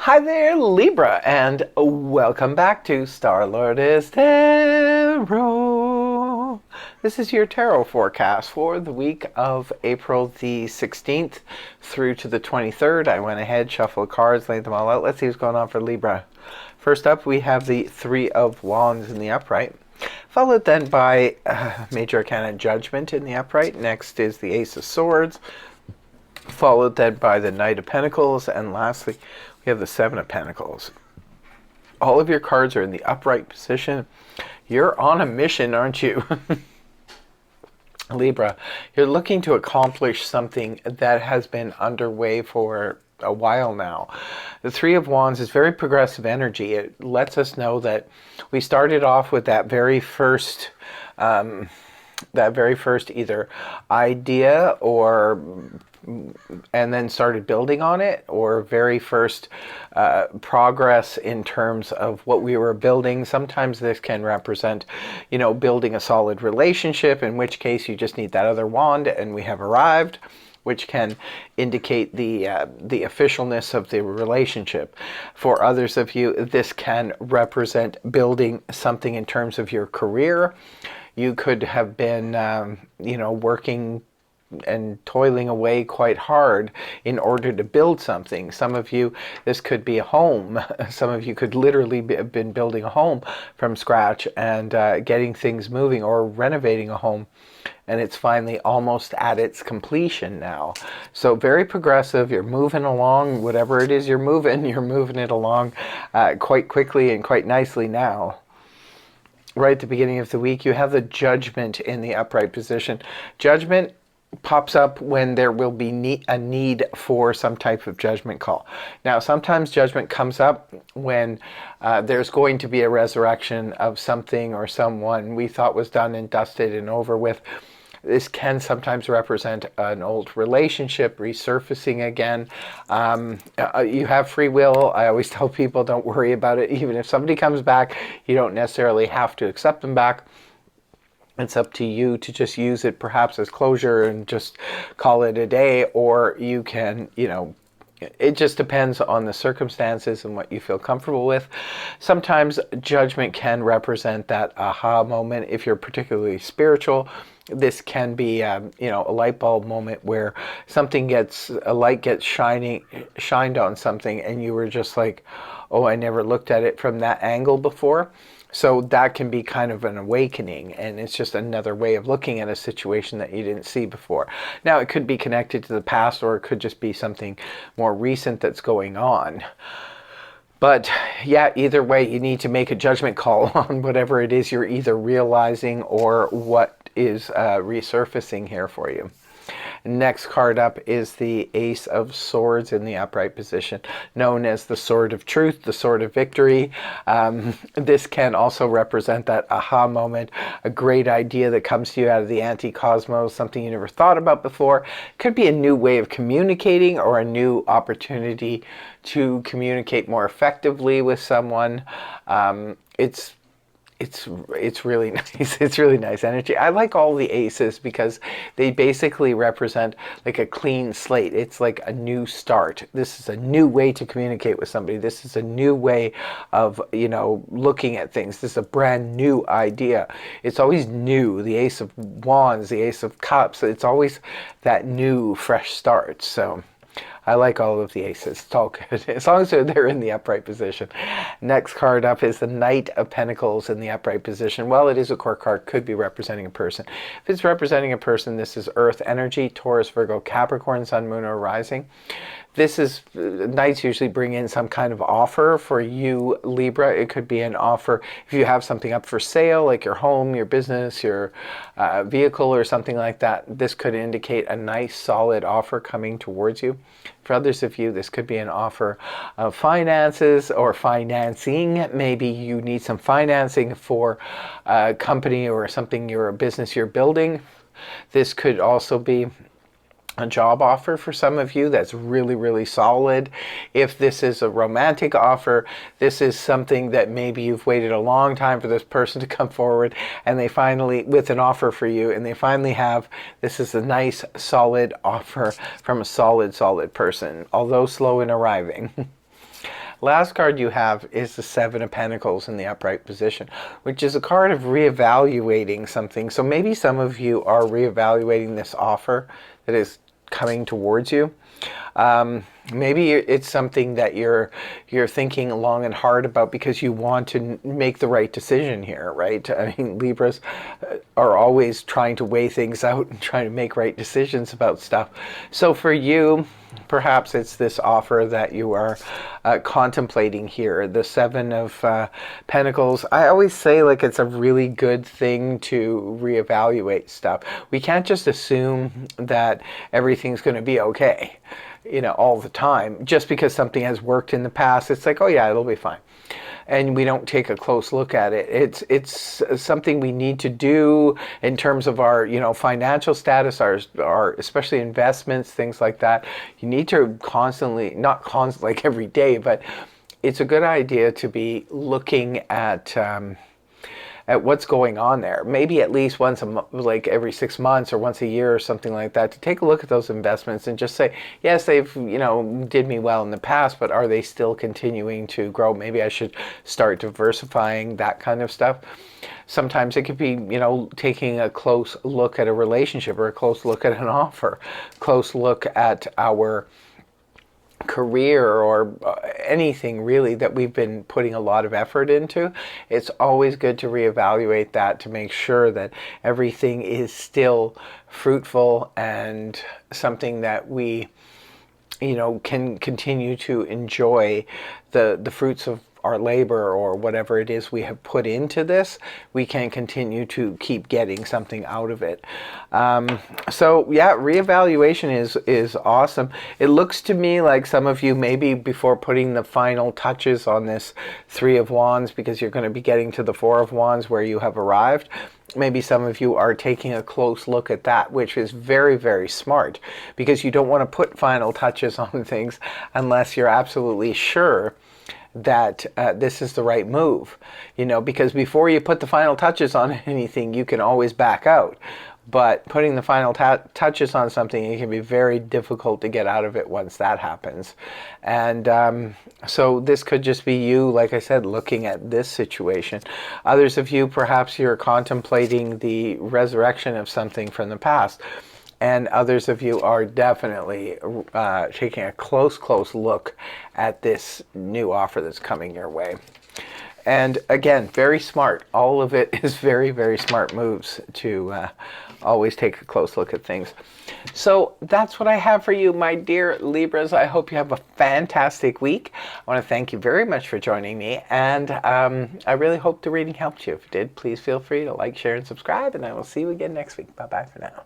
Hi there, Libra, and welcome back to Star-Lord's Tarot. This is your tarot forecast for the week of April the 16th through to the 23rd. I went ahead, shuffled cards, laid them all out. Let's see what's going on for Libra. First up, we have the Three of Wands in the upright, followed then by Major Arcana Judgment in the upright. Next is the Ace of Swords, followed then by the Knight of Pentacles, and lastly we have the Seven of Pentacles. All of your cards are in the upright position. You're on a mission, aren't you? Libra, you're looking to accomplish something that has been underway for a while now. The Three of Wands is very progressive energy. It lets us know that we started off with that very first either idea or and then started building on it, or very first progress in terms of what we were building. Sometimes this can represent, building a solid relationship, in which case you just need that other wand and we have arrived, which can indicate the officialness of the relationship. For others of you, this can represent building something in terms of your career. You could have been, working and toiling away quite hard in order to build something. Some of you, this could be a home. Some of you could literally have been building a home from scratch and getting things moving, or renovating a home, and it's finally almost at its completion now. So very progressive. You're moving along. Whatever it is you're moving it along quite quickly and quite nicely now. Right at the beginning of the week, you have the Judgment in the upright position. Judgment pops up when there will be a need for some type of judgment call. Now, sometimes judgment comes up when there's going to be a resurrection of something or someone we thought was done and dusted and over with. This can sometimes represent an old relationship resurfacing again. You have free will. I always tell people, don't worry about it. Even if somebody comes back, you don't necessarily have to accept them back. It's up to you to just use it perhaps as closure and just call it a day, or you can, it just depends on the circumstances and what you feel comfortable with. Sometimes judgment can represent that aha moment. If you're particularly spiritual, this can be, a light bulb moment where a light gets shined on something, and you were just like, oh, I never looked at it from that angle before. So that can be kind of an awakening, and it's just another way of looking at a situation that you didn't see before. Now, it could be connected to the past, or it could just be something more recent that's going on. But yeah, either way, you need to make a judgment call on whatever it is you're either realizing or what is resurfacing here for you. Next card up is the Ace of Swords in the upright position, known as the Sword of Truth, the Sword of Victory. This can also represent that aha moment, a great idea that comes to you out of the anti-cosmos, something you never thought about before. Could be a new way of communicating, or a new opportunity to communicate more effectively with someone. It's really nice. It's really nice energy. I like all the aces because they basically represent like a clean slate. It's like a new start. This is a new way to communicate with somebody. This is a new way of, looking at things. This is a brand new idea. It's always new. The Ace of Wands, the Ace of Cups, it's always that new, fresh start. So I like all of the aces. It's all good, as long as they're in the upright position. Next card up is the Knight of Pentacles in the upright position. Well, it is a court card, could be representing a person. If it's representing a person, this is Earth energy, Taurus, Virgo, Capricorn, Sun, Moon, or Rising. Knights usually bring in some kind of offer for you, Libra. It could be an offer if you have something up for sale, like your home, your business, your vehicle, or something like that. This could indicate a nice, solid offer coming towards you. For others of you, this could be an offer of finances or financing. Maybe you need some financing for a company or something, a business you're building. This could also be a job offer for some of you that's really, really solid. If this is a romantic offer, this is something that maybe you've waited a long time for this person to come forward, and they finally, with an offer for you, and they finally have. This is a nice, solid offer from a solid person, although slow in arriving. Last card you have is the Seven of Pentacles in the upright position, which is a card of reevaluating something. So maybe some of you are reevaluating this offer that is coming towards you. Maybe it's something that you're thinking long and hard about because you want to make the right decision here, right? I mean, Libras are always trying to weigh things out and trying to make right decisions about stuff. So for you, perhaps it's this offer that you are contemplating here, the Seven of Pentacles. I always say, like, it's a really good thing to reevaluate stuff. We can't just assume that everything's going to be okay, you know, all the time. Just because something has worked in the past, it's like, oh yeah, it'll be fine. And we don't take a close look at it. It's something we need to do in terms of our, you know, financial status, our especially investments, things like that. You need to constantly, not constantly like every day, but it's a good idea to be looking at what's going on there. Maybe at least once like every 6 months or once a year or something like that, to take a look at those investments and just say, yes, they've, you know, did me well in the past, but are they still continuing to grow? Maybe I should start diversifying, that kind of stuff. Sometimes it could be, you know, taking a close look at a relationship, or a close look at an offer, close look at our career, or anything really that we've been putting a lot of effort into. It's always good to reevaluate that, to make sure that everything is still fruitful and something that we, you know, can continue to enjoy the fruits of our labor, or whatever it is we have put into this. We can continue to keep getting something out of it. So yeah, reevaluation is awesome. It looks to me like some of you, maybe before putting the final touches on this Three of Wands, because you're going to be getting to the Four of Wands where you have arrived, maybe some of you are taking a close look at that, which is very, very smart, because you don't want to put final touches on things unless you're absolutely sure that this is the right move, you know, because before you put the final touches on anything, you can always back out. But putting the final touches on something, it can be very difficult to get out of it once that happens. And so this could just be you, like I said, looking at this situation. Others of you, perhaps you're contemplating the resurrection of something from the past. And others of you are definitely taking a close look at this new offer that's coming your way. And again, very smart. All of it is very, very smart moves to always take a close look at things. So that's what I have for you, my dear Libras. I hope you have a fantastic week. I want to thank you very much for joining me. And I really hope the reading helped you. If it did, please feel free to like, share, and subscribe. And I will see you again next week. Bye-bye for now.